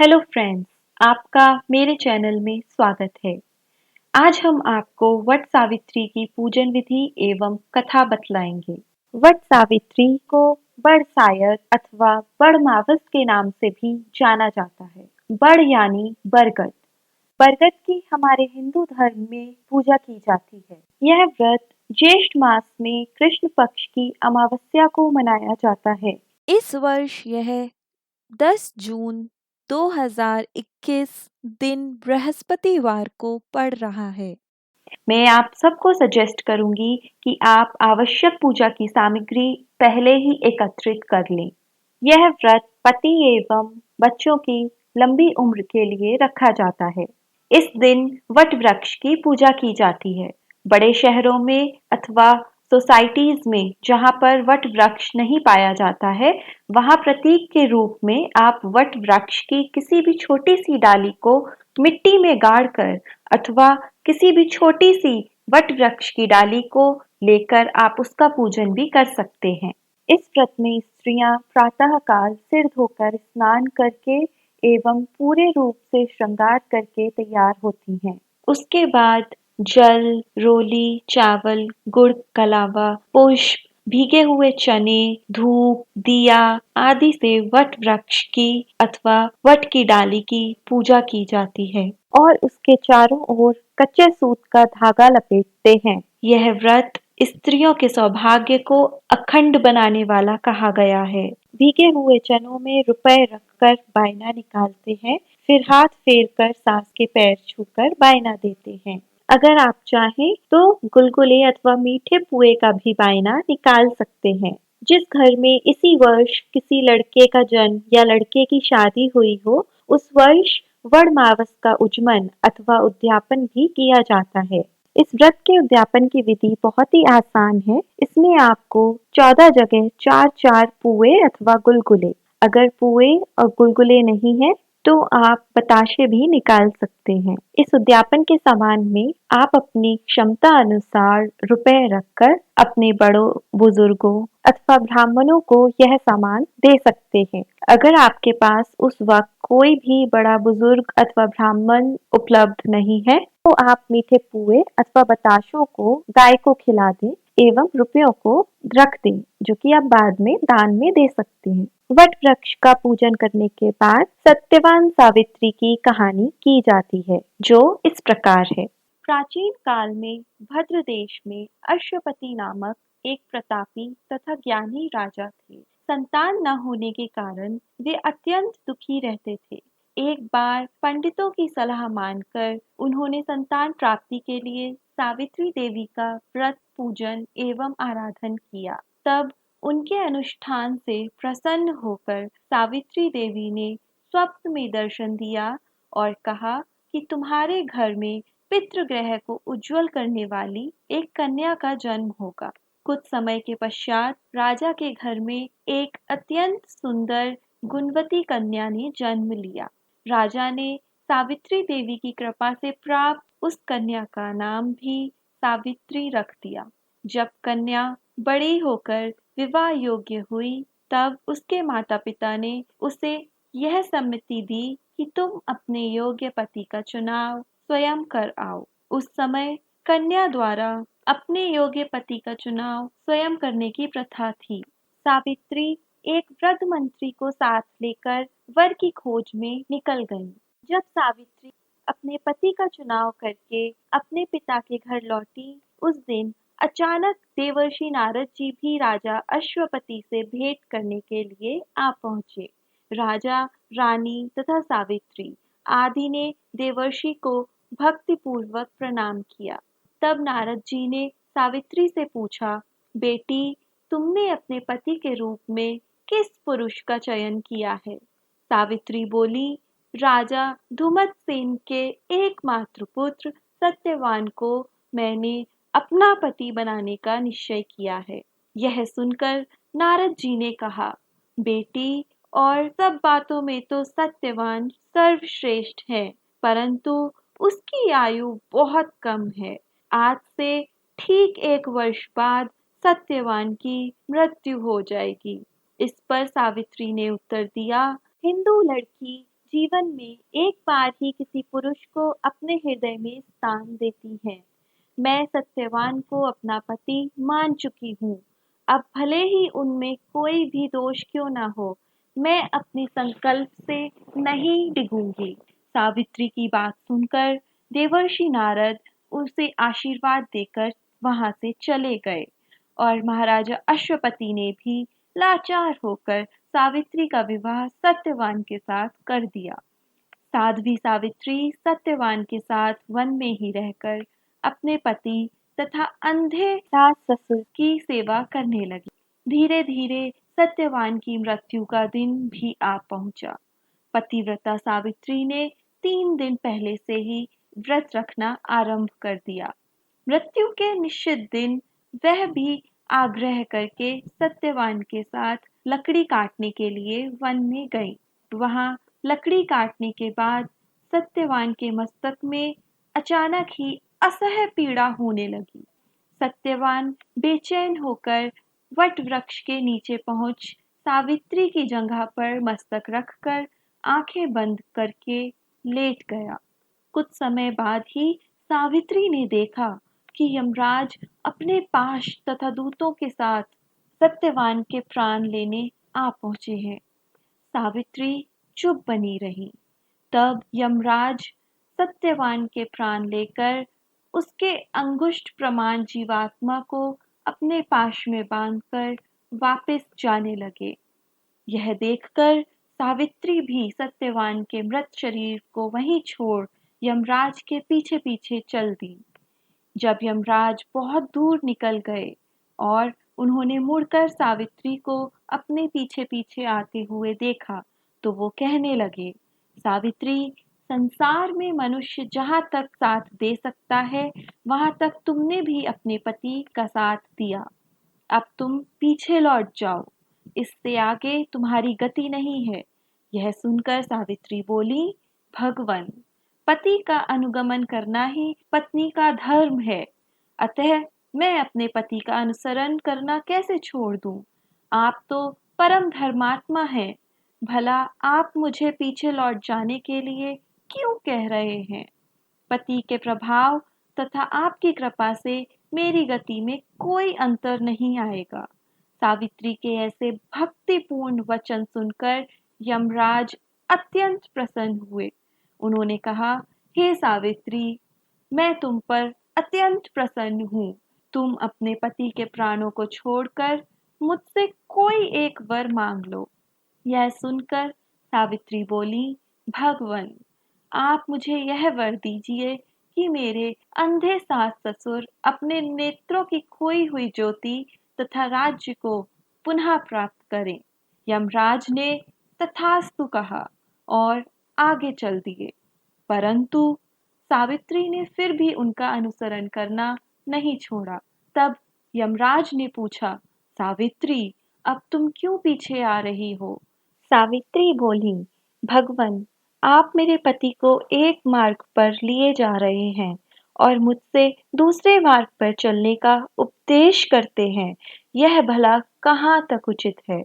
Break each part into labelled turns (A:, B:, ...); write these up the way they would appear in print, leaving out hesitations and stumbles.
A: Hello friends, आपका मेरे channel में स्वागत है। आज हम आपको वट सावित्री की पूजन विधि एवं कथा बतलाएंगे। वट सावित्री को बड़ सायत अथवा बड़मावस के नाम से भी जाना जाता है। बड़ यानी बरगद। बरगद की हमारे हिंदू धर्म में पूजा की जाती है। यह व्रत ज्येष्ठ मास में कृष्ण पक्ष की अमावस्या को मनाया जाता है।
B: इस वर्ष यह 10 जून 2021 दिन बृहस्पतिवार को पड़ रहा है।
A: मैं आप सबको सजेस्ट करूंगी कि आप आवश्यक पूजा की सामग्री पहले ही एकत्रित कर लें। यह व्रत पति एवं बच्चों की लंबी उम्र के लिए रखा जाता है। इस दिन वट वृक्ष की पूजा की जाती है। बड़े शहरों में अथवा सोसाइटीज में जहां पर वट वृक्ष नहीं पाया जाता है, वहां प्रतीक के रूप में आप वट वृक्ष की किसी भी छोटी सी डाली को मिट्टी में गाड़कर अथवा किसी भी छोटी सी वट वृक्ष की डाली को लेकर आप उसका पूजन भी कर सकते हैं। इस व्रत में स्त्रियां प्रातःकाल सिर धोकर स्नान करके एवं पूरे रूप से श्रृंगार करके तैयार होती हैं। उसके बाद जल, रोली, चावल, गुड़, कलावा, पुष्प, भीगे हुए चने, धूप, दिया आदि से वट वृक्ष की अथवा वट की डाली की पूजा की जाती है और उसके चारों ओर कच्चे सूत का धागा लपेटते हैं। यह व्रत स्त्रियों के सौभाग्य को अखंड बनाने वाला कहा गया है। भीगे हुए चनों में रुपए रखकर बायना निकालते हैं, फिर हाथ फेर कर सास के पैर छूकर बायना देते हैं। अगर आप चाहें तो गुलगुले अथवा मीठे पुए का भी बायना निकाल सकते हैं। जिस घर में इसी वर्ष किसी लड़के का जन्म या लड़के की शादी हुई हो, उस वर्ष वड़मावस का उज्मन अथवा उद्यापन भी किया जाता है। इस व्रत के उद्यापन की विधि बहुत ही आसान है। इसमें आपको 14 जगह 4-4 पुए अथवा गुलगुले, अगर पुए और गुलगुले नहीं है तो आप बताशे भी निकाल सकते हैं। इस उद्यापन के सामान में आप अपनी क्षमता अनुसार रुपए रखकर अपने बड़ों, बुजुर्गों अथवा ब्राह्मणों को यह सामान दे सकते हैं। अगर आपके पास उस वक्त कोई भी बड़ा बुजुर्ग अथवा ब्राह्मण उपलब्ध नहीं है, तो आप मीठे पुए अथवा बताशों को गाय को खिला दें एवं रुपयों को रख दें, जो कि आप बाद में दान में दे सकते हैं। वट वृक्ष का पूजन करने के बाद सत्यवान सावित्री की कहानी की जाती है, जो इस प्रकार है। प्राचीन काल में भद्र देश में अश्वपति नामक एक प्रतापी तथा ज्ञानी राजा थे। संतान न होने के कारण वे अत्यंत दुखी रहते थे। एक बार पंडितों की सलाह मानकर उन्होंने संतान प्राप्ति के लिए सावित्री देवी का व्रत, पूजन एवं आराधन किया। तब उनके अनुष्ठान से प्रसन्न होकर सावित्री देवी ने स्वप्न में दर्शन दिया और कहा कि तुम्हारे घर में पितृग्रह को उज्जवल करने वाली एक कन्या का जन्म होगा। कुछ समय के पश्चात राजा के घर में एक अत्यंत सुंदर गुणवती कन्या ने जन्म लिया। राजा ने सावित्री देवी की कृपा से प्राप्त उस कन्या का नाम भी सावित्री रख दिया। जब कन्या बड़ी होकर विवाह योग्य हुई, तब उसके माता पिता ने उसे यह सम्मति दी कि तुम अपने योग्य पति का चुनाव स्वयं कर आओ। उस समय कन्या द्वारा अपने योग्य पति का चुनाव स्वयं करने की प्रथा थी। सावित्री एक वृद्ध मंत्री को साथ लेकर वर की खोज में निकल गई। जब सावित्री अपने पति का चुनाव करके अपने पिता के घर लौटी, उस दिन अचानक देवर्षि नारद जी भी राजा अश्वपति से भेंट करने के लिए आ पहुंचे। राजा, रानी तथा सावित्री आदि ने देवर्षि को भक्तिपूर्वक प्रणाम किया। तब नारद जी ने सावित्री से पूछा, बेटी, तुमने अपने पति के रूप में किस पुरुष का चयन किया है? सावित्री बोली, राजा धुमतसेन के एकमात्र पुत्र सत्यवान को मैंने अपना पति बनाने का निश्चय किया है। यह सुनकर नारद जी ने कहा, बेटी, और सब बातों में तो सत्यवान सर्वश्रेष्ठ है, परंतु उसकी आयु बहुत कम है। आज से ठीक 1 वर्ष बाद सत्यवान की मृत्यु हो जाएगी। इस पर सावित्री ने उत्तर दिया, हिंदू लड़की जीवन में एक बार ही किसी पुरुष को अपने हृदय में स्थान देती हैं। मैं सत्यवान को अपना पति मान चुकी हूँ। अब भले ही उनमें कोई भी दोष क्यों ना हो, मैं अपने संकल्प से नहीं डिगूंगी। सावित्री की बात सुनकर देवर्षि नारद उसे आशीर्वाद देकर वहां से चले गए और महाराजा अश्वपति ने भी लाचार होकर सावित्री का विवाह सत्यवान के साथ कर दिया। साध्वी सावित्री सत्यवान के साथ वन में ही रहकर अपने पति तथा अंधे सास ससुर की सेवा करने लगी। धीरे धीरे सत्यवान की मृत्यु का दिन भी आ पहुंचा। पतिव्रता सावित्री ने 3 दिन पहले से ही व्रत रखना आरंभ कर दिया। मृत्यु के निश्चित दिन वह भी आग्रह करके सत्यवान के साथ लकड़ी काटने के लिए वन में गई। वहां लकड़ी काटने के बाद सत्यवान के मस्तक में अचानक ही असह्य पीड़ा होने लगी। सत्यवान बेचैन होकर वट वृक्ष के नीचे पहुंच सावित्री की जगह पर मस्तक रखकर आंखें बंद करके लेट गया। कुछ समय बाद ही सावित्री ने देखा कि यमराज अपने पाश तथा दूतों के साथ सत्यवान के प्राण लेने आ पहुंचे हैं। सावित्री चुप बनी रही। तब यमराज सत्यवान के प्राण लेकर उसके अंगुष्ठ प्रमाण जीवात्मा को अपने पाश में बांधकर वापस जाने लगे। यह देखकर सावित्री भी सत्यवान के मृत शरीर को वहीं छोड़ यमराज के पीछे पीछे चल दी। जब यमराज बहुत दूर निकल गए और उन्होंने मुड़कर सावित्री को अपने पीछे पीछे आते हुए देखा, तो वो कहने लगे, सावित्री, संसार में मनुष्य जहां तक साथ दे सकता है, वहां तक तुमने भी अपने पति का साथ दिया। अब तुम पीछे लौट जाओ, इससे आगे तुम्हारी गति नहीं है। यह सुनकर सावित्री बोली, भगवन, पति का अनुगमन करना ही पत्नी का धर्म है, अतः मैं अपने पति का अनुसरण करना कैसे छोड़ दूं? आप तो परम धर्मात्मा हैं, भला आप मुझे पीछे लौट जाने के लिए क्यों कह रहे हैं? पति के प्रभाव तथा आपकी कृपा से मेरी गति में कोई अंतर नहीं आएगा। सावित्री के ऐसे भक्तिपूर्ण वचन सुनकर यमराज अत्यंत प्रसन्न हुए। उन्होंने कहा, हे सावित्री, मैं तुम पर अत्यंत प्रसन्न हूँ। तुम अपने पति के प्राणों को छोड़कर मुझसे कोई एक वर मांग लो। यह सुनकर सावित्री बोली, भगवन, आप मुझे यह वर दीजिए कि मेरे अंधे सास ससुर अपने नेत्रों की खोई हुई ज्योति तथा राज्य को पुनः प्राप्त करें। यमराज ने तथास्तु कहा और आगे चल दिए, परंतु सावित्री ने फिर भी उनका अनुसरण करना नहीं छोड़ा। तब यमराज ने पूछा, सावित्री, अब तुम क्यों पीछे आ रही हो? सावित्री बोली, भगवन, आप मेरे पति को एक मार्ग पर लिए जा रहे हैं और मुझसे दूसरे मार्ग पर चलने का उपदेश करते हैं। यह भला कहाँ तक उचित है?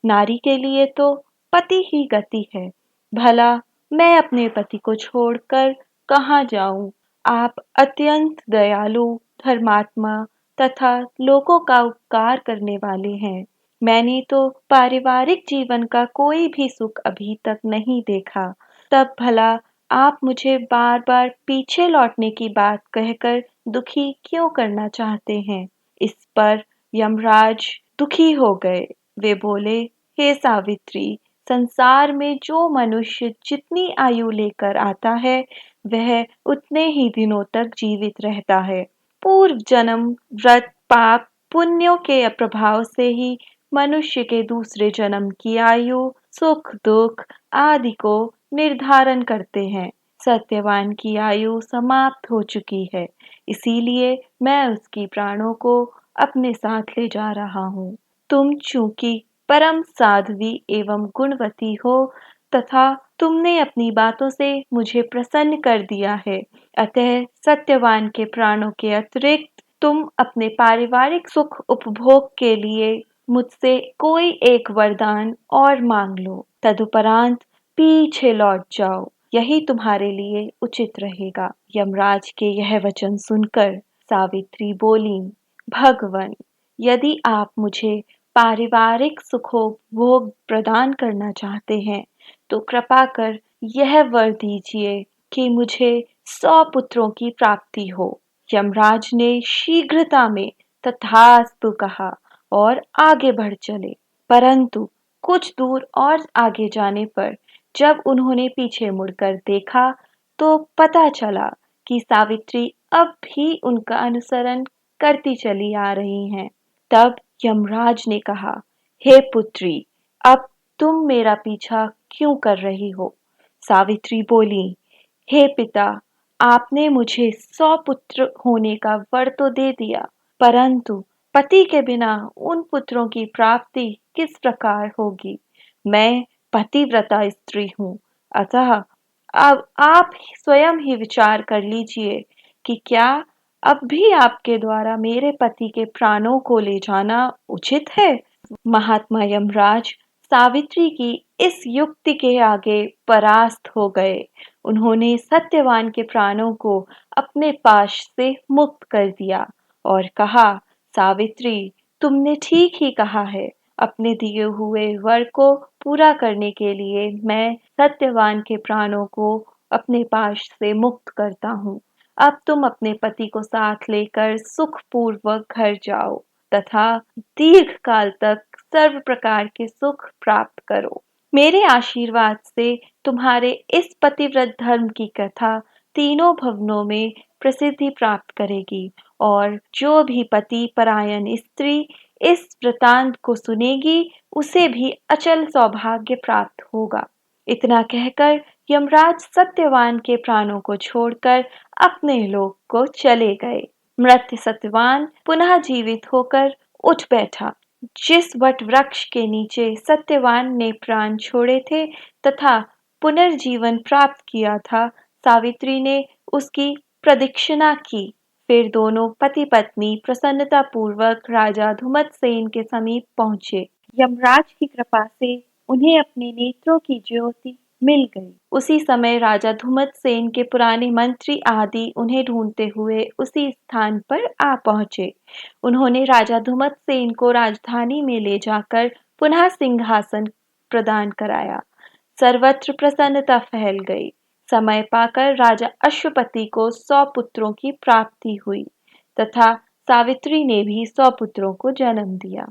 A: नारी के लिए तो पति ही गति है। भला मैं अपने पति को छोड़कर कहाँ जाऊं? आप अत्यंत दयालु, धर्मात्मा तथा लोगों का उपकार करने वाले हैं। मैंने तो पारिवारिक जीवन का कोई भी सुख अभी तक नहीं देखा। तब भला आप मुझे बार बार पीछे लौटने की बात कहकर दुखी क्यों करना चाहते हैं? इस पर यमराज दुखी हो गए। वे बोले, हे सावित्री, संसार में जो मनुष्य जितनी आयु लेकर आता है, वह उतने ही दिनों तक जीवित रहता है। पूर्व जन्म, व्रत, पाप, पुण्यों के प्रभाव से ही मनुष्य के दूसरे जन्म की आयु, सुख दुख आदि को निर्धारण करते हैं। सत्यवान की आयु समाप्त हो चुकी है, इसीलिए मैं उसकी प्राणों को अपने साथ ले जा रहा हूँ। तुम चूंकि परम साध्वी एवं गुणवती हो तथा तुमने अपनी बातों से मुझे प्रसन्न कर दिया है, अतः सत्यवान के प्राणों के अतिरिक्त तुम अपने पारिवारिक सुख उपभोग के लिए मुझसे कोई एक वरदान और मांग लो। तदुपरांत पीछे लौट जाओ, यही तुम्हारे लिए उचित रहेगा। यमराज के यह वचन सुनकर सावित्री बोली, भगवन, यदि आप मुझे पारिवारिक सुखोपभोग प्रदान करना चाहते हैं तो कृपा कर यह वर दीजिए कि मुझे 100 पुत्रों की प्राप्ति हो। यमराज ने शीघ्रता में तथास्तु कहा और आगे बढ़ चले, परंतु कुछ दूर और आगे जाने पर जब उन्होंने पीछे मुड़कर देखा तो पता चला कि सावित्री अब भी उनका अनुसरण करती चली आ रही हैं। तब यमराज ने कहा, हे पुत्री, अब तुम मेरा पीछा क्यों कर रही हो? सावित्री बोली, हे पिता, आपने मुझे 100 पुत्र होने का वर तो दे दिया, परंतु पति के बिना उन पुत्रों की प्राप्ति किस प्रकार होगी? मैं पतिव्रता स्त्री हूँ, अतः अब आप स्वयं ही विचार कर लीजिए कि क्या अब भी आपके द्वारा मेरे पति के प्राणों को ले जाना उचित है? महात्मा यमराज सावित्री की इस युक्ति के आगे परास्त हो गए। उन्होंने सत्यवान के प्राणों को अपने पाश से मुक्त कर दिया और कहा, सावित्री, तुमने ठीक ही कहा है। अपने दिए हुए वर को पूरा करने के लिए मैं सत्यवान के प्राणों को अपने पाश से मुक्त करता हूँ। अब तुम अपने पति को साथ लेकर सुखपूर्वक घर जाओ तथा दीर्घ काल तक सर्व प्रकार के सुख प्राप्त करो। मेरे आशीर्वाद से तुम्हारे इस पतिव्रत धर्म की कथा तीनों भवनों में प्रसिद्धि प्राप्त करेगी और जो भी पति परायण स्त्री इस वृतांत को सुनेगी उसे भी अचल सौभाग्य प्राप्त होगा। इतना कहकर यमराज सत्यवान के प्राणों को छोड़कर अपने लोक को चले गए। मृत्यु सत्यवान पुनः जीवित होकर उठ बैठा। जिस वट वृक्ष के नीचे सत्यवान ने प्राण छोड़े थे तथा पुनर्जीवन प्राप्त किया था, सावित्री ने उसकी प्रदक्षिणा की। फिर दोनों पति पत्नी प्रसन्नता पूर्वक राजा धुमतसेन के समीप पहुंचे। यमराज की कृपा से उन्हें अपने नेत्रों की ज्योति मिल गई। उसी समय राजा धुमतसेन के पुराने मंत्री आदि उन्हें ढूंढते हुए उसी स्थान पर आ पहुंचे। उन्होंने राजा धुमतसेन को राजधानी में ले जाकर पुनः सिंहासन प्रदान कराया। सर्वत्र प्रसन्नता फैल गई। समय पाकर राजा अश्वपति को 100 पुत्रों की प्राप्ति हुई तथा सावित्री ने भी 100 पुत्रों को जन्म दिया।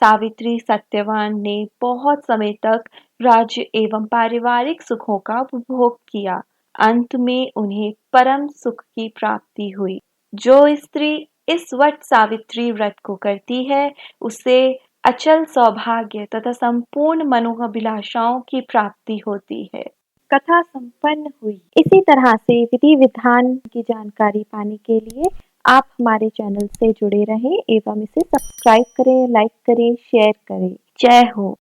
A: सावित्री सत्यवान ने बहुत समय तक राज्य एवं पारिवारिक सुखों का उपभोग किया। अंत में उन्हें परम सुख की प्राप्ति हुई। जो स्त्री इस वट सावित्री व्रत को करती है उसे अचल सौभाग्य तथा संपूर्ण मनोअभिलाषाओं की प्राप्ति होती है। कथा संपन्न हुई। इसी तरह से विधि विधान की जानकारी पाने के लिए आप हमारे चैनल से जुड़े रहें एवं इसे सब्सक्राइब करें, लाइक करें, शेयर करें। जय हो।